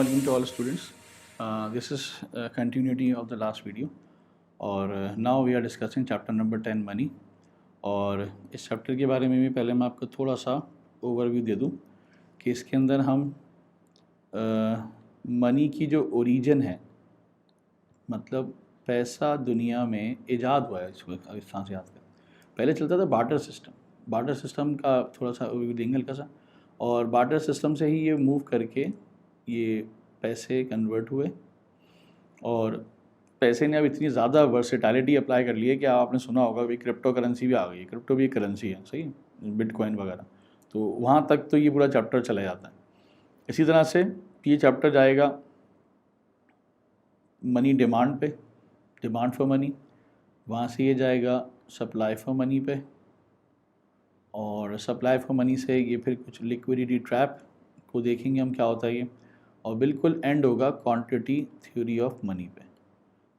Assalamu alaikum to all students. This is a continuity of the last video और now we are discussing chapter number 10 money. और इस chapter के बारे में भी पहले मैं आपको थोड़ा सा ओवरव्यू दे दूं कि इसके अंदर हम मनी की जो ओरिजिन है, मतलब पैसा दुनिया में ईजाद हुआ है, इसको इस तरह से याद करें। पहले चलता था बार्टर सिस्टम का थोड़ा सा ओवरव्यू देंगे हल्का सा, और बार्टर सिस्टम से ही ये मूव करके ये पैसे कन्वर्ट हुए और पैसे ने अब इतनी ज़्यादा वर्सेटैलिटी अप्लाई कर ली है कि आपने सुना होगा भी क्रिप्टो करेंसी भी आ गई है। क्रिप्टो भी एक करेंसी है, सही है, बिटकॉइन वगैरह। तो वहाँ तक तो ये पूरा चैप्टर चला जाता है। इसी तरह से ये चैप्टर जाएगा मनी डिमांड पे, डिमांड फॉर मनी। वहाँ से ये जाएगा सप्लाई फॉर मनी पे, और सप्लाई फॉर मनी से ये फिर कुछ लिक्विडिटी ट्रैप को देखेंगे हम क्या होता है ये, और बिल्कुल एंड होगा क्वांटिटी थ्योरी ऑफ मनी पे।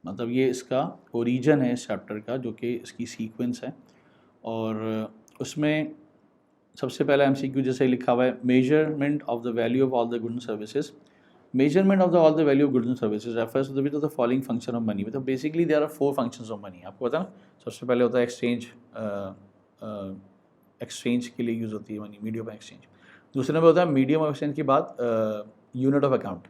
मतलब ये इसका ओरिजिन है इस चैप्टर का, जो कि इसकी सीक्वेंस है। और उसमें सबसे पहला एमसीक्यू जैसे लिखा हुआ है, measurement of the value of all the goods and services. Measurement of the all the value of goods and services refers to the following function of money. मतलब basically there are 4 functions of money. आपको पता ना, सबसे पहले होता है exchange के लिए यूज़ होती है मनी, मीडियम ऑफ एक्सचेंज। दूसरे नंबर होता है मीडियम ऑफ एक्सचेंज के बाद unit of account.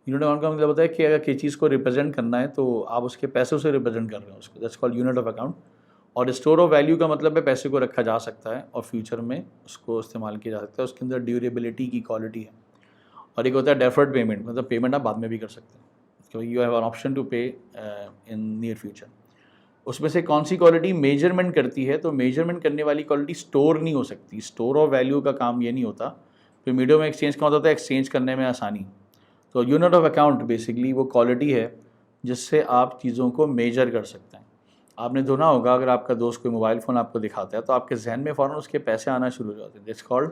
Unit of account का मतलब होता है कि अगर किसी चीज़ को रिप्रेजेंट करना है तो आप उसके पैसों से रिप्रेजेंट कर रहे हो उसको, that's called unit of account. और स्टोर ऑफ वैल्यू का मतलब है पैसे को रखा जा सकता है और फ्यूचर में उसको इस्तेमाल किया जा सकता है, उसके अंदर ड्यूरेबिलिटी की क्वालिटी है। और एक होता है डेफर्ड पेमेंट, मतलब पेमेंट आप बाद में भी कर सकते हैं, तो you have an option to pay in near future. उसमें से कौन सी क्वालिटी मेजरमेंट करती है? तो मेजरमेंट करने वाली क्वालिटी स्टोर नहीं हो सकती। स्टोर ऑफ वैल्यू का काम ये नहीं होता। फिर मीडियम एक्सचेंज का होता है एक्सचेंज करने में आसानी। तो यूनिट ऑफ अकाउंट बेसिकली वो क्वालिटी है जिससे आप चीज़ों को मेजर कर सकते हैं। आपने सुना होगा, अगर आपका दोस्त कोई मोबाइल फ़ोन आपको दिखाता है तो आपके जहन में फ़ौरन उसके पैसे आना शुरू हो जाते हैं। It's called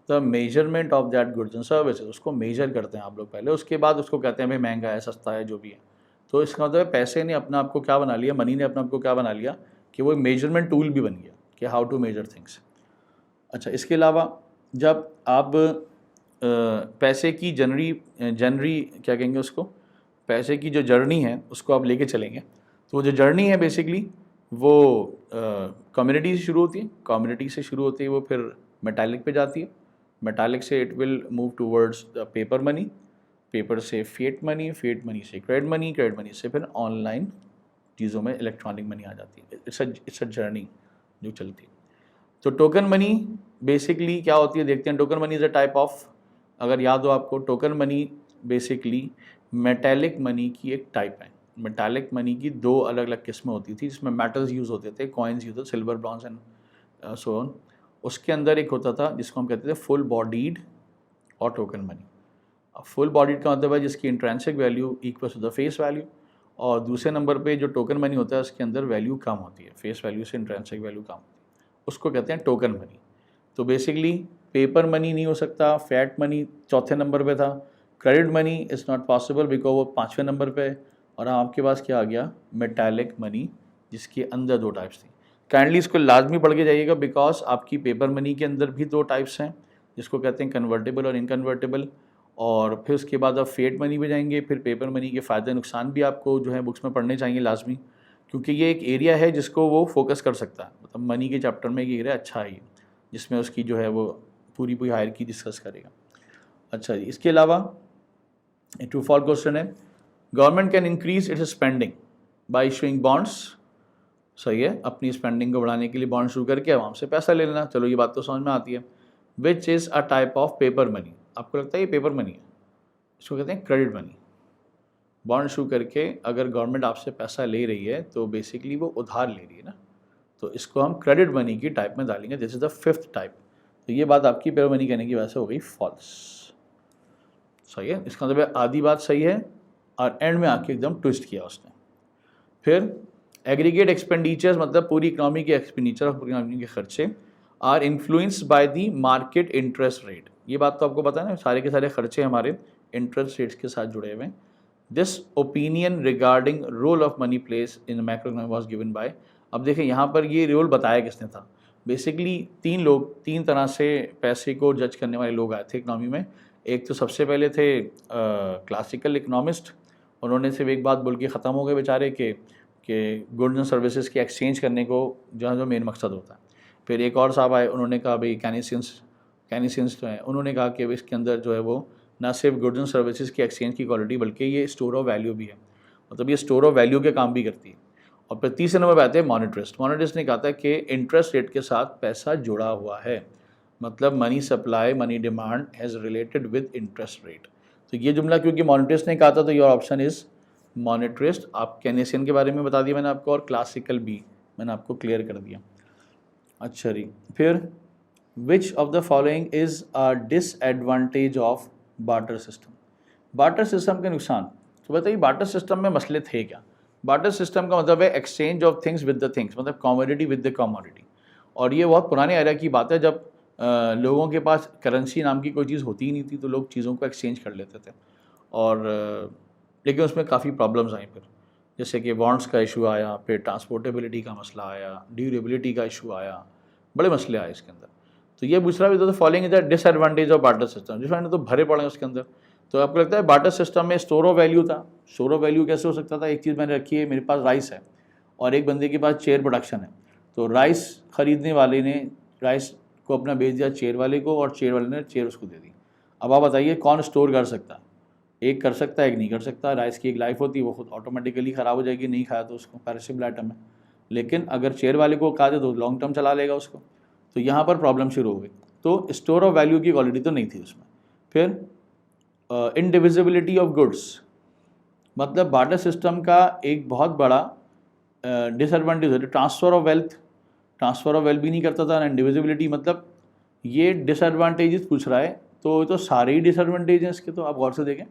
the measurement of that goods and services. उसको मेजर करते हैं आप लोग पहले, उसके बाद उसको कहते हैं भाई महंगा है, सस्ता है, जो भी है। तो इसका मतलब है पैसे ने अपना आपको क्या बना लिया, मनी ने अपना आपको क्या बना लिया कि वो मेजरमेंट टूल भी बन गया कि हाउ टू मेजर थिंग्स। अच्छा, इसके अलावा जब आप पैसे की जनरी क्या कहेंगे उसको, पैसे की जो जर्नी है उसको आप लेके चलेंगे, तो वो जो जर्नी है बेसिकली वो कम्युनिटी से शुरू होती है। कम्युनिटी से शुरू होती है वो फिर मेटालिक पे जाती है। मेटालिक से it will move towards the paper money, paper से फिएट मनी, फिएट मनी से क्रेडिट मनी, क्रेडिट मनी से फिर ऑनलाइन चीज़ों में इलेक्ट्रॉनिक मनी आ जाती है। इट्स अ जर्नी जो चलती है। तो टोकन मनी बेसिकली क्या होती है देखते हैं। Token money is a type of, अगर याद हो आपको, token money basically metallic money की एक टाइप है। मेटालिक मनी की 2 अलग अलग किस्में होती थी जिसमें मेटल्स यूज़ होते थे, कॉइन्स यूज होते, silver, bronze and so on. उसके अंदर एक होता था जिसको हम कहते थे फुल बॉडीड और टोकन मनी। फुल बॉडीड का मतलब है जिसकी intrinsic value equal to the face value, और दूसरे नंबर पे जो टोकन मनी होता है उसके अंदर वैल्यू कम होती है, फेस वैल्यू से इंट्रेंसिक वैल्यू कम, उसको कहते हैं टोकन मनी। तो बेसिकली पेपर मनी नहीं हो सकता, फैट मनी चौथे नंबर पे था, credit money is not possible because वो 5वें नंबर पे है, और आपके पास क्या आ गया, मेटालिक मनी, जिसके अंदर 2 टाइप्स थी। काइंडली इसको लाजमी पढ़ के जाइएगा बिकॉज आपकी पेपर मनी के अंदर भी 2 टाइप्स हैं जिसको कहते हैं कन्वर्टेबल और इनकन्वर्टेबल। और फिर उसके बाद आप फेट मनी पे जाएंगे, फिर पेपर मनी के फ़ायदे नुकसान भी आपको जो है बुक्स में पढ़ने चाहिए लाजमी, क्योंकि ये एक एरिया है जिसको वो फोकस कर सकता है। मतलब मनी के चैप्टर में एक एरिया अच्छा है जिसमें उसकी जो है वो पूरी हायरार्की डिस्कस करेगा। अच्छा जी, इसके अलावा ट्रू फॉल्स क्वेश्चन है, government can increase its spending bye issuing bonds. सही है, अपनी स्पेंडिंग को बढ़ाने के लिए बॉन्ड शुरू करके आवाम से पैसा ले लेना, चलो ये बात तो समझ में आती है। Which is a type of paper money. आपको लगता है ये पेपर मनी है? इसको कहते हैं क्रेडिट मनी। बॉन्ड शुरू करके अगर गवर्नमेंट आपसे पैसा ले रही है तो बेसिकली वो उधार ले रही है ना, तो इसको हम क्रेडिट मनी की टाइप में डालेंगे। This is the 5th type. तो ये बात आपकी पेपर मनी कहने की वजह से हो गई फॉल्स। सही है, इसका मतलब आधी बात सही है और एंड में आके एकदम ट्विस्ट किया उसने। फिर एग्रीगेट एक्सपेंडिचर्स, मतलब पूरी इकोनॉमी के एक्सपेंडिचर और पूरी इकोनॉमी के खर्चे are influenced by the market interest rate. ये बात तो आपको पता है ना, सारे के सारे खर्चे हमारे इंटरेस्ट रेट्स के साथ जुड़े हुए हैं। This opinion regarding role of money places in macro economy was given by. अब देखें यहाँ पर ये रोल बताया किसने था, बेसिकली तीन तरह से पैसे को जज करने वाले लोग आए थे इकनॉमी में। एक तो सबसे पहले थे क्लासिकल इकोनॉमिस्ट, उन्होंने सिर्फ एक बात बोल के ख़त्म हो गए बेचारे कि गुड्स एंड सर्विसेज की एक्सचेंज करने को जो मेन मकसद होता है। फिर एक और साहब आए, उन्होंने कहा भाई कैनिसियंस जो है, उन्होंने कहा कि इसके अंदर जो है वो ना सिर्फ गुड्स एंड सर्विसेज की एक्सचेंज की क्वालिटी बल्कि ये स्टोर ऑफ वैल्यू भी है, मतलब ये स्टोर ऑफ वैल्यू के काम भी करती है। और फिर तीसरे नंबर पर आते हैं मॉनेटरिस्ट। मॉनेटरिस्ट ने कहा था कि इंटरेस्ट रेट के साथ पैसा जुड़ा हुआ है, मतलब money supply money demand has related with interest rate. तो ये जुमला क्योंकि मॉनेटरिस्ट ने कहा था तो योर ऑप्शन इज़ मॉनेटरिस्ट। आप केनेसियन के बारे में बता दिया मैंने आपको, और क्लासिकल भी मैंने आपको क्लियर कर दिया। अच्छा जी, फिर which of the following is a disadvantage of barter system. Barter system के नुकसान, तो बताइए बार्टर सिस्टम में मसले थे क्या। बार्टर सिस्टम का मतलब है exchange of things with the things, मतलब कॉमोडिटी विद द कॉमोडिटी। और ये बहुत पुराने एरा की बात है, जब लोगों के पास करेंसी नाम की कोई चीज़ होती ही नहीं थी तो लोग चीज़ों को एक्सचेंज कर लेते थे। और लेकिन उसमें काफ़ी प्रॉब्लम्स आई फिर, जैसे कि बॉन्ड्स का इशू आया, फिर ट्रांसपोर्टेबिलिटी का मसला आया, ड्यूरेबिलिटी का इशू आया, बड़े मसले आए इसके अंदर। तो ये दूसरा भी तो following is the disadvantage of barter system, जिसमें तो भरे पड़े हैं उसके अंदर। तो आपको लगता है बार्टर सिस्टम में स्टोर ऑफ वैल्यू था? स्टोर ऑफ वैल्यू कैसे हो सकता था? एक चीज़ मैंने रखी है, मेरे पास राइस है और एक बंदे के पास चेयर प्रोडक्शन है, तो राइस खरीदने वाले ने राइस को अपना बेच दिया चेयर वाले को, और चेयर वाले ने चेयर उसको दे दी। अब आप बताइए कौन स्टोर कर सकता है? एक कर सकता है, एक नहीं कर सकता। राइस की एक लाइफ होती है, वो खुद ऑटोमेटिकली ख़राब हो जाएगी, नहीं खाया तो उसको पेरिशेबल आइटम है। लेकिन अगर चेयर वाले को कहा जाए तो लॉन्ग टर्म चला लेगा उसको। तो यहाँ पर प्रॉब्लम शुरू हो गई। तो स्टोर ऑफ वैल्यू की क्वालिटी तो नहीं थी उसमें। फिर इनडिविजिबिलिटी ऑफ गुड्स, मतलब बार्टर सिस्टम का एक बहुत बड़ा डिसएडवांटेज है ट्रांसफ़र ऑफ वेल्थ भी नहीं करता था ना इंडिविजिबिलिटी। मतलब ये डिसएडवांटेजेस पूछ रहा है तो सारे ही डिसएडवांटेज हैं इसके। तो आप गौर से देखें,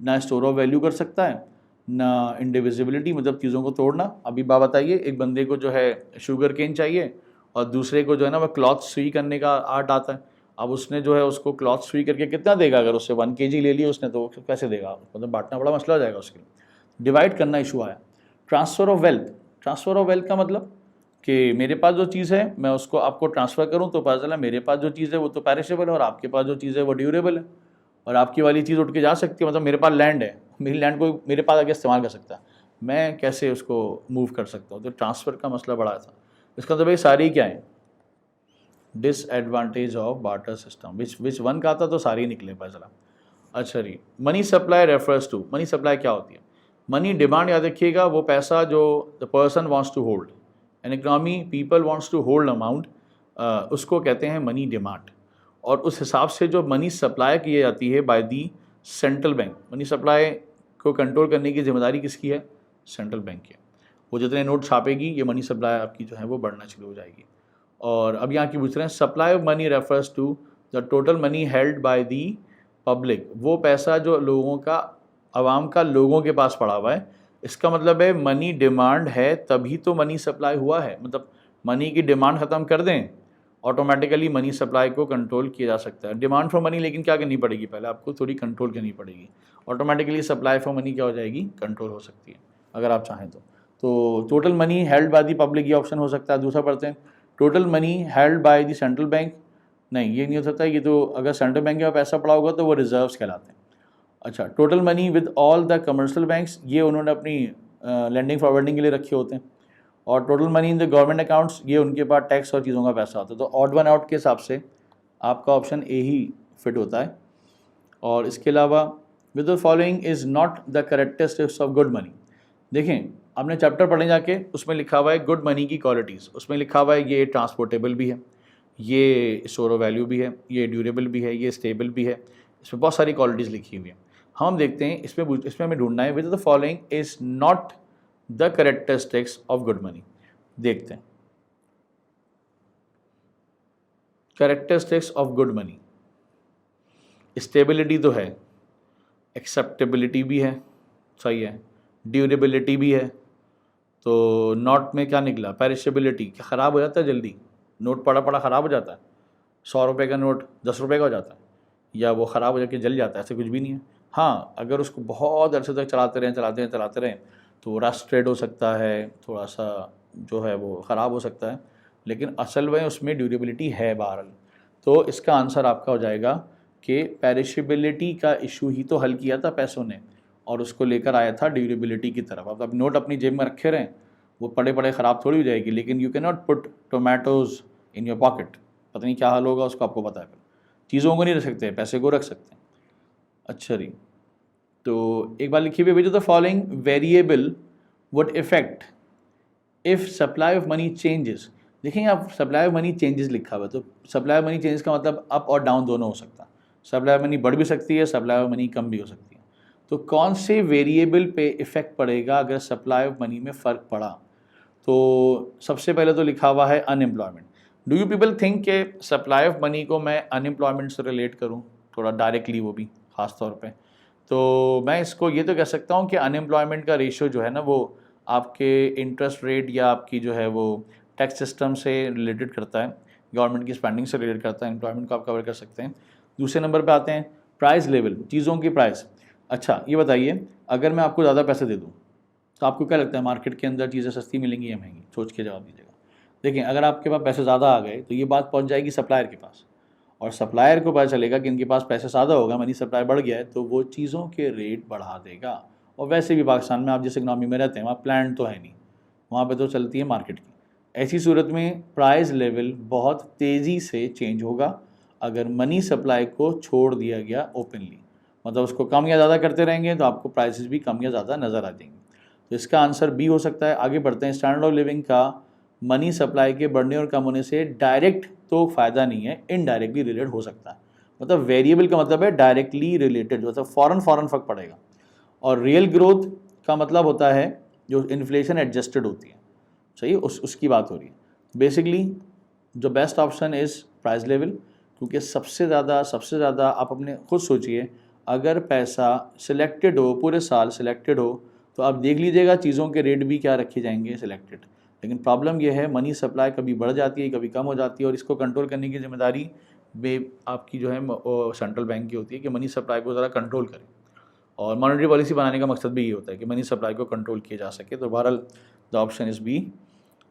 ना स्टोर ऑफ वैल्यू कर सकता है, ना इंडिविजिबिलिटी मतलब चीज़ों को तोड़ना। अभी बात बताइए, एक बंदे को जो है शुगर केन चाहिए और दूसरे को जो है ना वह क्लॉथ सुई करने का आर्ट आता है। अब उसने जो है उसको क्लॉथ सुई करके कितना देगा? अगर उससे 1 kg ले लिया उसने तो कैसे देगा? मतलब बांटना बड़ा मसला हो जाएगा उसके लिए। डिवाइड करना इशू आया। ट्रांसफ़र ऑफ वेल्थ का मतलब कि मेरे पास जो चीज़ है मैं उसको आपको ट्रांसफ़र करूं तो पता चला मेरे पास जो चीज़ है वो तो पेरिशेबल है और आपके पास जो चीज़ है वो ड्यूरेबल है, और आपकी वाली चीज़ उठ के जा सकती है। मतलब मेरे पास लैंड है, मेरी लैंड को मेरे पास आके इस्तेमाल कर सकता है, मैं कैसे उसको मूव कर सकता हूँ? तो ट्रांसफ़र का मसला बड़ा था। इसका मतलब ये सारी क्या है? Disadvantage of barter system. Which one का था तो सारी निकले पता चला। अच्छा जी, money supply refers to, money supply क्या होती है? मनी डिमांड याद रखिएगा, वो पैसा जो the person wants to hold, an economy people wants to hold amount, उसको कहते हैं मनी डिमांड। और उस हिसाब से जो मनी सप्लाई की जाती है by the central bank, money supply को कंट्रोल करने की जिम्मेदारी किसकी है? सेंट्रल बैंक की है। वो जितने नोट छापेगी ये मनी सप्लाई आपकी जो है वो बढ़ना शुरू हो जाएगी। और अब यहाँ की पूछ रहे हैं supply of money refers to the total money held by the public, वो पैसा जो लोगों का, आवाम का लोगों के पास पड़ा हुआ है। इसका मतलब है मनी डिमांड है तभी तो मनी सप्लाई हुआ है। मतलब मनी की डिमांड ख़त्म कर दें ऑटोमेटिकली मनी सप्लाई को कंट्रोल किया जा सकता है। डिमांड फॉर मनी लेकिन क्या करनी पड़ेगी? पहले आपको थोड़ी कंट्रोल करनी पड़ेगी, ऑटोमेटिकली सप्लाई फॉर मनी क्या हो जाएगी? कंट्रोल हो सकती है अगर आप चाहें तो total money held by the public ये ऑप्शन हो सकता है। दूसरा पढ़ते हैं, total money held by the central bank, नहीं ये नहीं हो सकता। ये तो अगर सेंट्रल बैंक में पैसा पड़ा होगा तो वो रिजर्व्स कहलाते हैं। अच्छा, total money with all the commercial banks, ये उन्होंने अपनी लैंडिंग फॉरवर्डिंग के लिए रखे होते हैं। और total money in the government accounts, ये उनके पास टैक्स और चीज़ों का पैसा होता है। तो ऑड वन आउट के हिसाब से आपका ऑप्शन ए ही फिट होता है। और इसके अलावा with the following is not the characteristics of good money. देखें, आपने चैप्टर पढ़ने जाके उसमें लिखा हुआ है गुड मनी की क्वालिटीज़, उसमें लिखा हुआ है ये ट्रांसपोर्टेबल भी है, ये स्टोर ऑफ वैल्यू भी है, ये ड्यूरेबल भी है, ये स्टेबल भी है। इसमें बहुत सारी क्वालिटीज़ लिखी हुई हैं। हम देखते हैं इसमें हमें ढूंढना है with the following is not the characteristics of good money. देखते हैं characteristics of good money. Stability तो है, एक्सेप्टेबिलिटी भी है, सही है, ड्यूरेबिलिटी भी है। तो नॉट में क्या निकला? पेरिशेबिलिटी, क्या ख़राब हो जाता है जल्दी? नोट पड़ा पड़ा ख़राब हो जाता है? 100 रुपये का नोट 10 रुपये का हो जाता है, या वो ख़राब हो जाके जल जाता है? ऐसे कुछ भी नहीं है। हाँ, अगर उसको बहुत अरसे तक चलाते रहें तो रस्ट ट्रेड हो सकता है, थोड़ा सा जो है वो ख़राब हो सकता है। लेकिन असल में उसमें ड्यूरेबिलिटी है बहरहाल। तो इसका आंसर आपका हो जाएगा कि पेरिशेबिलिटी का इशू ही तो हल किया था पैसों ने, और उसको लेकर आया था ड्यूरेबिलिटी की तरफ। अब नोट अपनी जेब में रखे रहें, वो पड़े पड़े ख़राब थोड़ी हो जाएगी, लेकिन you can not put tomatoes in your pocket, पता नहीं क्या हाल होगा उसको, आपको पता है। फिर चीज़ों को नहीं रख सकते, पैसे को रख सकते हैं। अच्छा जी, तो एक बार लिखिए, which of the following variable would effect if supply of money changes. देखेंगे आप, सप्लाई ऑफ मनी चेंजेस लिखा हुआ है, तो सप्लाई ऑफ मनी चेंजेस का मतलब अप और डाउन दोनों हो सकता है। सप्लाई ऑफ मनी बढ़ भी सकती है, सप्लाई ऑफ मनी कम भी हो सकती है। तो कौन से वेरिएबल पे इफ़ेक्ट पड़ेगा अगर सप्लाई ऑफ मनी में फ़र्क पड़ा? तो सबसे पहले तो लिखा हुआ है unemployment. Do you people think के सप्लाई ऑफ मनी को मैं अनएम्प्लॉयमेंट से रिलेट करूँ थोड़ा डायरेक्टली, वो भी ख़ास तौर पे? तो मैं इसको ये तो कह सकता हूँ कि अनएम्प्लॉयमेंट का रेशियो जो है ना, वो आपके इंटरेस्ट रेट या आपकी जो है वो टैक्स सिस्टम से रिलेटेड करता है, गवर्नमेंट की स्पेंडिंग से रिलेटेड करता है। एम्प्लॉयमेंट को आप कवर कर सकते हैं। दूसरे नंबर पे आते हैं प्राइस लेवल, चीज़ों की प्राइस। अच्छा ये बताइए, अगर मैं आपको ज़्यादा पैसे दे दूँ तो आपको क्या लगता है मार्केट के अंदर चीज़ें सस्ती मिलेंगी या महंगी? सोच के जवाब दीजिएगा। देखिए, अगर आपके पास पैसे ज़्यादा आ गए तो ये बात पहुँच जाएगी सप्लायर के पास, और सप्लायर को पता चलेगा कि इनके पास पैसे ज़्यादा होगा, मनी सप्लाई बढ़ गया है, तो वो चीज़ों के रेट बढ़ा देगा। और वैसे भी पाकिस्तान में आप जिस इकनॉमी में रहते हैं वहाँ प्लान तो है नहीं, वहाँ पे तो चलती है मार्केट की। ऐसी सूरत में प्राइस लेवल बहुत तेज़ी से चेंज होगा अगर मनी सप्लाई को छोड़ दिया गया ओपनली, मतलब उसको कम या ज़्यादा करते रहेंगे तो आपको प्राइसेस भी कम या ज़्यादा नज़र आ जाएंगे। तो इसका आंसर बी हो सकता है। आगे बढ़ते हैं, स्टैंडर्ड ऑफ लिविंग का मनी सप्लाई के बढ़ने और कम होने से डायरेक्ट तो फ़ायदा नहीं है, इनडायरेक्टली रिलेटेड हो सकता है। मतलब वेरिएबल का मतलब है डायरेक्टली रिलेटेड, मतलब फ़ौरन फ़र्क पड़ेगा। और रियल ग्रोथ का मतलब होता है जो इन्फ्लेशन एडजस्टेड होती है, सही, उसकी बात हो रही है। बेसिकली जो best option is price level, क्योंकि सबसे ज़्यादा आप अपने खुद सोचिए, अगर पैसा सिलेक्टेड हो, पूरे साल सिलेक्टेड हो, तो आप देख लीजिएगा चीज़ों के रेट भी क्या रखे जाएंगे, सिलेक्टेड। लेकिन प्रॉब्लम यह है मनी सप्लाई कभी बढ़ जाती है, कभी कम हो जाती है, और इसको कंट्रोल करने की जिम्मेदारी आपकी जो है सेंट्रल बैंक की होती है कि मनी सप्लाई को ज़रा कंट्रोल करें। और मॉनेटरी पॉलिसी बनाने का मकसद भी ये होता है कि मनी सप्लाई को कंट्रोल किया जा सके। तो बहरहाल द ऑप्शन इज़ बी।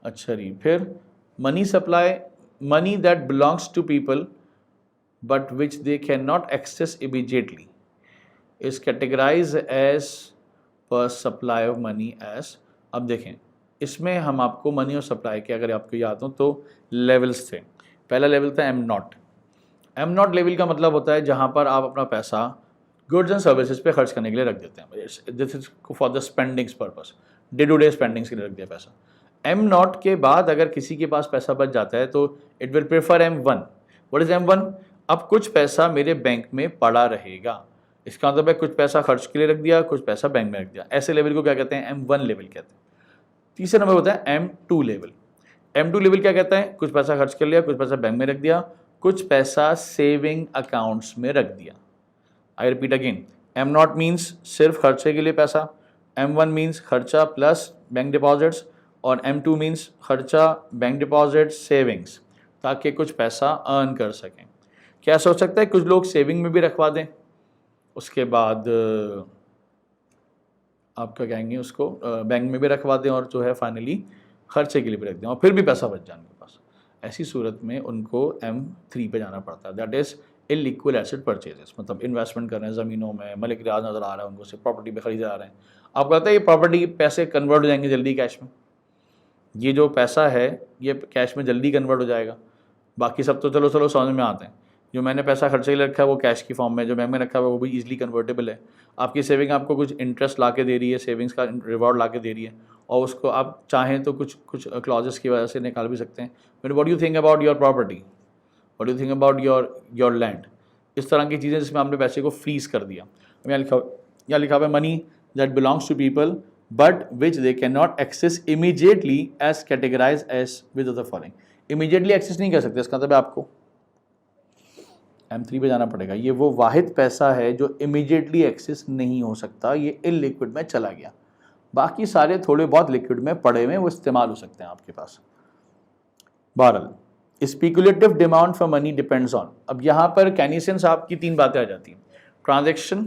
अच्छा जी, फिर money supply, money that belongs to people but which they can not access immediately is categorize as per supply of money as. अब देखें, इसमें हम आपको मनी और सप्लाई के, अगर आपको याद हो तो लेवल्स थे। पहला लेवल था एम नॉट लेवल का मतलब होता है जहाँ पर आप अपना पैसा गुड्स एंड सर्विसेज पे खर्च करने के लिए रख देते हैं। This is for the spendings purpose, day to day spendings के लिए रख दिया पैसा। एम नॉट के बाद अगर किसी के पास पैसा बच जाता है तो it will prefer M1। What is M1? अब कुछ पैसा मेरे बैंक में पड़ा रहेगा, इसका मतलब है कुछ पैसा खर्च के लिए रख दिया, कुछ पैसा बैंक में रख दिया। ऐसे लेवल को क्या कहते हैं? M1 लेवल कहते हैं। तीसरा नंबर होता है M2 लेवल। M2 लेवल क्या कहता है? कुछ पैसा खर्च कर लिया, कुछ पैसा बैंक में रख दिया, कुछ पैसा सेविंग अकाउंट्स में रख दिया। I repeat again, M0 means सिर्फ खर्चे के लिए पैसा, M1 मीन्स खर्चा प्लस बैंक डिपॉजिट्स, और M2 मीन्स खर्चा, बैंक डिपॉजिट, सेविंग्स, ताकि कुछ पैसा अर्न कर सकें। क्या सोच सकता है कुछ लोग सेविंग में भी रखवा दें, उसके बाद आप क्या कहेंगे उसको, बैंक में भी रखवा दें, और जो है फाइनली खर्चे के लिए भी रख दें, और फिर भी पैसा बच जाए उनके पास। ऐसी सूरत में उनको M3 पे जाना पड़ता है, that is illiquid asset purchases. मतलब इन्वेस्टमेंट कर रहे हैं ज़मीनों में, मलिक रियाज नज़र आ रहा है उनको, से प्रॉपर्टी पे खरीदे जा रहे हैं। आपको कहता है ये प्रॉपर्टी पैसे कन्वर्ट हो जाएंगे जल्दी कैश में, ये जो पैसा है ये कैश में जल्दी कन्वर्ट हो जाएगा। बाकी सब तो चलो समझ में आते हैं। जो मैंने पैसा खर्चे के लिए रखा है वो कैश की फॉर्म में, जो बैंक में रखा है वो भी ईजिली कन्वर्टेबल है। आपकी सेविंग आपको कुछ इंटरेस्ट ला के दे रही है, सेविंग्स का रिवॉर्ड ला के दे रही है, और उसको आप चाहें तो कुछ क्लॉजेस की वजह से निकाल भी सकते हैं। But what do you think about your property, what do you think about your land, इस तरह की चीज़ें जिसमें आपने पैसे को फ्रीज कर दिया। यहाँ लिखा हुआ है money that belongs to people but which they can not access immediately as categorize as with the following. Immediately access नहीं कर सकते, इसका मतलब आपको M3 पे जाना पड़ेगा। ये वो वाहिद पैसा है जो इमीडिएटली एक्सेस नहीं हो सकता, ये इलिक्विड में चला गया। बाकी सारे थोड़े बहुत लिक्विड में पड़े हुए वो इस्तेमाल हो सकते हैं आपके पास। बहरहाल speculative demand for money depends on. अब यहाँ पर केनीसन साहब की 3 बातें आ जाती हैं, ट्रांजैक्शन,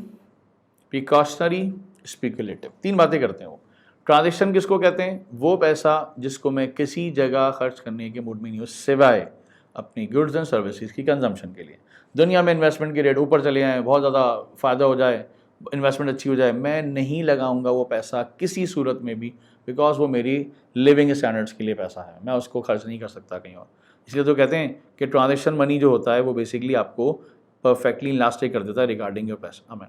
प्रिकॉशनरी, स्पेकुलेटिव। 3 बातें करते हैं वो। ट्रांजैक्शन किसको कहते हैं? वो पैसा जिसको मैं किसी जगह खर्च करने के मूड में नहीं हूँ सिवाय अपनी गुड्स एंड सर्विसेज की कंजम्पशन के लिए। दुनिया में इन्वेस्टमेंट के रेट ऊपर चले आए, बहुत ज़्यादा फ़ायदा हो जाए, इन्वेस्टमेंट अच्छी हो जाए, मैं नहीं लगाऊंगा वो पैसा किसी सूरत में भी, बिकॉज वो मेरी लिविंग स्टैंडर्ड्स के लिए पैसा है, मैं उसको खर्च नहीं कर सकता कहीं और। इसलिए तो कहते हैं कि ट्रांजैक्शन मनी जो होता है वो बेसिकली आपको परफेक्टली इलास्टिक कर देता है रिगार्डिंग योर पैसा, हमें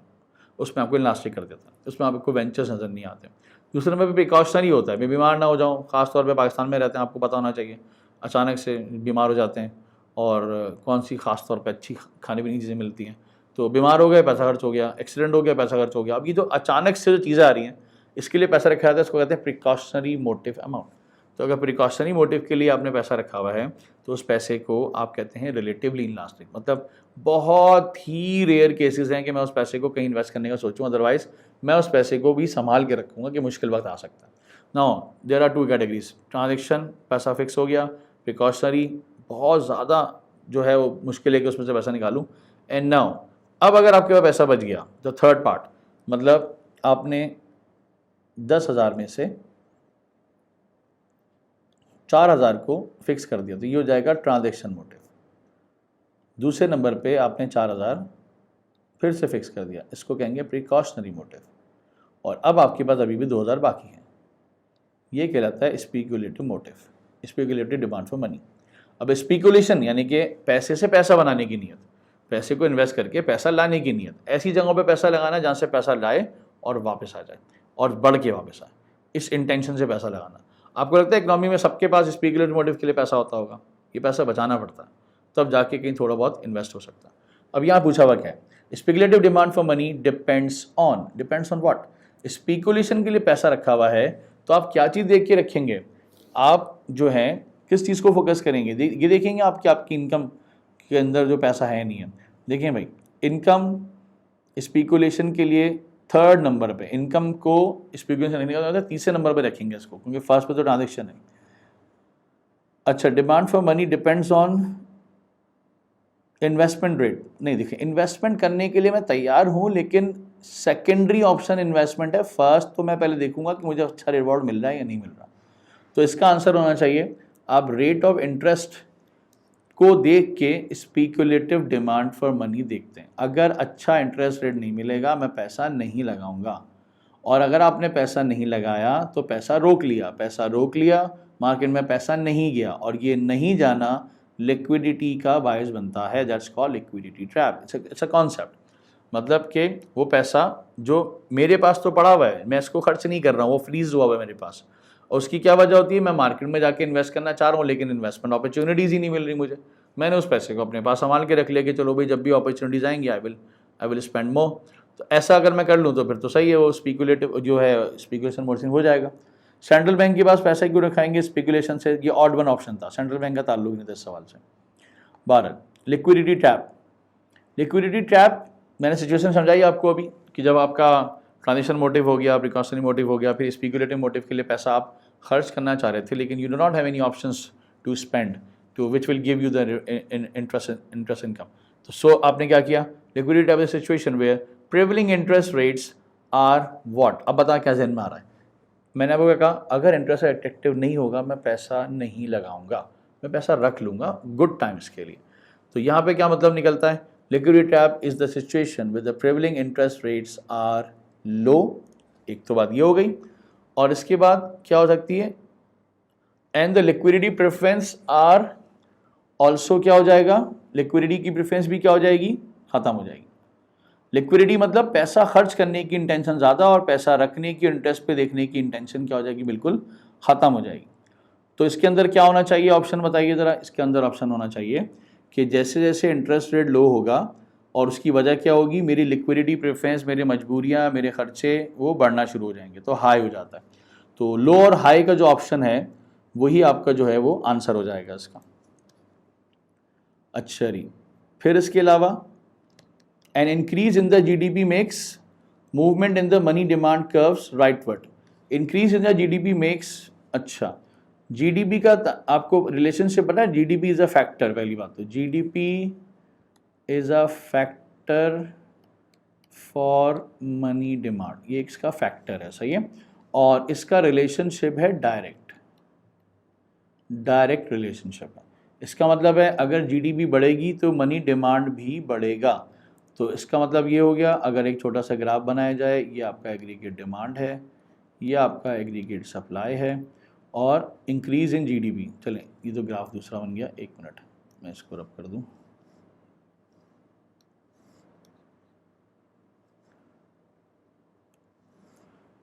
उसमें आपको इलास्टिक कर देता है, उसमें आपको वेंचर्स नज़र नहीं आते। दूसरे में भी प्रिकॉशनरी होता है, मैं बीमार ना हो जाऊँ, ख़ासतौर पे पाकिस्तान में रहते हैं, आपको पता होना चाहिए, अचानक से बीमार हो जाते हैं और कौन सी ख़ास तौर पे अच्छी खाने पीने की चीज़ें मिलती हैं, तो बीमार हो गए पैसा खर्च हो गया, एक्सीडेंट हो गया पैसा खर्च हो गया। अब ये जो अचानक से जो चीज़ें आ रही हैं इसके लिए पैसा रखा जाता है, इसको कहते हैं प्रिकॉशनरी मोटिव अमाउंट। तो अगर प्रिकॉशनरी मोटिव के लिए आपने पैसा रखा हुआ है तो उस पैसे को आप कहते हैं रिलेटिवली इलास्टिक, मतलब बहुत ही रेयर केसेस हैं कि मैं उस पैसे को कहीं इन्वेस्ट करने का सोचूं, अदरवाइज मैं उस पैसे को भी संभाल के रखूँगा कि मुश्किल वक्त आ सकता है। Now there are two categories, transaction पैसा फिक्स हो गया, प्रिकॉशनरी बहुत ज़्यादा जो है वो मुश्किल है कि उसमें से पैसा निकालूँ। एंड नाउ अब अगर आपके पास पैसा बच गया, तो थर्ड पार्ट, मतलब आपने 10,000 में से 4,000 को फिक्स कर दिया, तो ये हो जाएगा ट्रांजैक्शन मोटिव। दूसरे नंबर पे आपने 4,000 फिर से फिक्स कर दिया, इसको कहेंगे प्रिकॉशनरी मोटिव। और अब आपके पास अभी भी 2,000 बाकी हैं, ये कहलाता है speculative motive, speculative demand for money. अब स्पेकुलेशन यानी कि पैसे से पैसा बनाने की नीयत, पैसे को इन्वेस्ट करके पैसा लाने की नीयत, ऐसी जगहों पे पैसा लगाना जहाँ से पैसा लाए और वापस आ जाए और बढ़ के वापस आए, इस इंटेंशन से पैसा लगाना। आपको लगता है इकोनॉमी में सबके पास स्पेकुलेटिव मोटिव के लिए पैसा होता होगा? ये पैसा बचाना पड़ता है, तब जाके कहीं थोड़ा बहुत इन्वेस्ट हो सकता है। अब यहाँ पूछा हुआ क्या है, speculative demand for money depends on what? Speculation के लिए पैसा रखा हुआ है तो आप क्या चीज़ देख के रखेंगे? आप जो है किस चीज़ को फोकस करेंगे? ये देखेंगे आपकी इनकम के अंदर जो पैसा है नहीं है। देखें भाई, इनकम स्पेकुलेशन के लिए थर्ड नंबर पे, इनकम को स्पेकुलेशन रखने का मतलब तीसरे नंबर पे रखेंगे इसको, क्योंकि फर्स्ट पे तो ट्रांजेक्शन है। अच्छा, demand for money depends on investment rate. नहीं, देखिए इन्वेस्टमेंट करने के लिए मैं तैयार हूँ, लेकिन सेकेंडरी ऑप्शन इन्वेस्टमेंट है, फर्स्ट तो मैं पहले देखूंगा कि मुझे अच्छा रिवॉर्ड मिल रहा है या नहीं मिल रहा। तो इसका आंसर होना चाहिए, आप रेट ऑफ इंटरेस्ट को देख के स्पेक्युलेटिव डिमांड फॉर मनी देखते हैं। अगर अच्छा इंटरेस्ट रेट नहीं मिलेगा मैं पैसा नहीं लगाऊंगा, और अगर आपने पैसा नहीं लगाया तो पैसा रोक लिया, मार्केट में पैसा नहीं गया, और ये नहीं जाना लिक्विडिटी का बायस बनता है, that's called liquidity trap. It's a concept, मतलब कि वो पैसा जो मेरे पास तो पड़ा हुआ है, मैं इसको खर्च नहीं कर रहा हूँ, वो फ्रीज हुआ हुआ है मेरे पास, और उसकी क्या वजह होती है? मैं मार्केट में जाके इन्वेस्ट करना चाह रहा हूँ, लेकिन इन्वेस्टमेंट अपॉर्चुनिटीज़ ही नहीं मिल रही मुझे। मैंने उस पैसे को अपने पास संभाल के रख लिया कि चलो भाई जब भी अपॉर्चुनिटीज़ आएंगी आई विल स्पेंड मोर। तो ऐसा अगर मैं कर लूँ तो फिर तो सही है, वो स्पेकुलेटिव जो है स्पेकुलेशन मोटिव हो जाएगा। सेंट्रल बैंक के पास पैसा क्यों रखाएंगे स्पेकुलेशन से? ये ऑड वन ऑप्शन था, सेंट्रल बैंक का ताल्लुक नहीं था इस सवाल से। 12, लिक्विडिटी ट्रैप। लिक्विडिटी ट्रैप मैंने सिचुएशन समझाई आपको अभी कि जब आपका ट्रांजेक्शन मोटिव हो गया, प्रिकॉशनरी मोटिव हो गया, फिर स्पेकुलेटिव मोटिव के लिए पैसा आप खर्च करना चाह रहे थे, लेकिन you do not have any options to spend to which will give you the interest income. तो सो आपने क्या किया? Liquidity trap is a situation where prevailing interest rates are what? अब बता क्या ज़हन में आ रहा है? मैंने आपको कहा अगर इंटरेस्ट अट्रैक्टिव नहीं होगा मैं पैसा नहीं लगाऊंगा, मैं पैसा रख लूँगा गुड टाइम्स के लिए। तो यहाँ पे क्या मतलब निकलता है? Liquidity trap is the situation with the prevailing interest rates are low. एक तो बात ये हो गई, और इसके बाद क्या हो सकती है? And the liquidity preference are also क्या हो जाएगा? लिक्विडिटी की प्रेफरेंस भी क्या हो जाएगी? खत्म हो जाएगी। लिक्विडिटी मतलब पैसा खर्च करने की इंटेंशन ज़्यादा और पैसा रखने की इंटरेस्ट पे देखने की इंटेंशन क्या हो जाएगी? बिल्कुल ख़त्म हो जाएगी। तो इसके अंदर क्या होना चाहिए? ऑप्शन बताइए ज़रा। इसके अंदर ऑप्शन होना चाहिए कि जैसे जैसे इंटरेस्ट रेट लो होगा और उसकी वजह क्या होगी? मेरी लिक्विडिटी प्रेफरेंस, मेरी मजबूरियाँ, मेरे खर्चे वो बढ़ना शुरू हो जाएंगे, तो हाई हो जाता है। तो लो और हाई का जो ऑप्शन है वही आपका जो है वो आंसर हो जाएगा इसका। अच्छा जी, फिर इसके अलावा an increase in the GDP makes movement in the money demand curves rightward. Increase in the GDP makes, अच्छा जीडीपी का आपको रिलेशनशिप पता है? जीडीपी इज अ फैक्टर, पहली बात तो GDP is a factor for money demand, ये इसका फैक्टर है, सही है। और इसका रिलेशनशिप है डायरेक्ट रिलेशनशिप है। इसका मतलब है अगर जीडीपी बढ़ेगी तो मनी डिमांड भी बढ़ेगा। तो इसका मतलब ये हो गया, अगर एक छोटा सा ग्राफ बनाया जाए, ये आपका एग्रीगेट डिमांड है, ये आपका एग्रीगेट सप्लाई है, और इंक्रीज़ इन जीडीपी। चलें, ये तो ग्राफ दूसरा बन गया, एक मिनट मैं इसको रब कर दूं।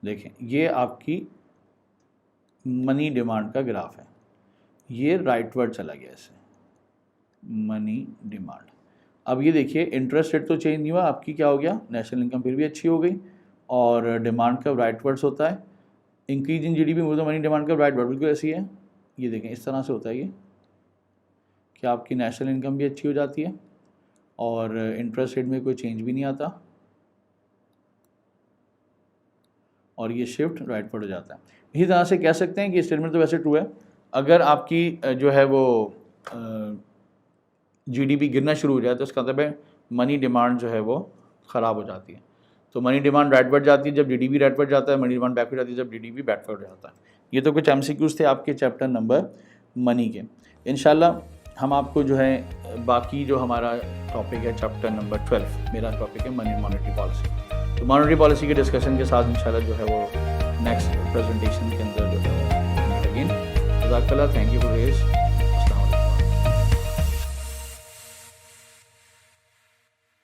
देखें, ये आपकी मनी डिमांड का ग्राफ है, ये राइटवर्ड चला गया ऐसे, मनी डिमांड। अब ये देखिए, इंटरेस्ट रेट तो चेंज नहीं हुआ, आपकी क्या हो गया, नेशनल इनकम फिर भी अच्छी हो गई, और डिमांड कब राइटवर्ड्स होता है, इंक्रीज इन जीडीपी में, तो मनी डिमांड कब राइटवर्ड बिल्कुल ऐसी है। ये देखें, इस तरह से होता है ये, कि आपकी नेशनल इनकम भी अच्छी हो जाती है और इंटरेस्ट रेट में कोई चेंज भी नहीं आता, और ये शिफ्ट राइटवर्ड हो जाता है। इसी तरह से कह सकते हैं कि स्टेटमेंट तो वैसे ट्रू है, अगर आपकी जो है वो जीडीपी गिरना शुरू हो जाए तो इसका मतलब है मनी डिमांड जो है वो ख़राब हो जाती है। तो मनी डिमांड राइटवर्ड जाती है जब जीडीपी राइटवर्ड जाता है, मनी डिमांड बैकवर्ड जाती है जब जीडीपी बैकवर्ड जाता है। ये तो कुछ एमसीक्यूज़ थे आपके चैप्टर नंबर मनी के। इंशाल्लाह हम आपको जो है बाकी जो हमारा टॉपिक है चैप्टर नंबर 12, मेरा टॉपिक है मनी मॉनेटरी पॉलिसी। तो मॉनेटरी पॉलिसी के डिस्कशन के साथ इंशाल्लाह जो है वो नेक्स्ट प्रेजेंटेशन के अंदर जो है अगेन। जज़ाकल्लाह, थैंक यू फॉर दिस।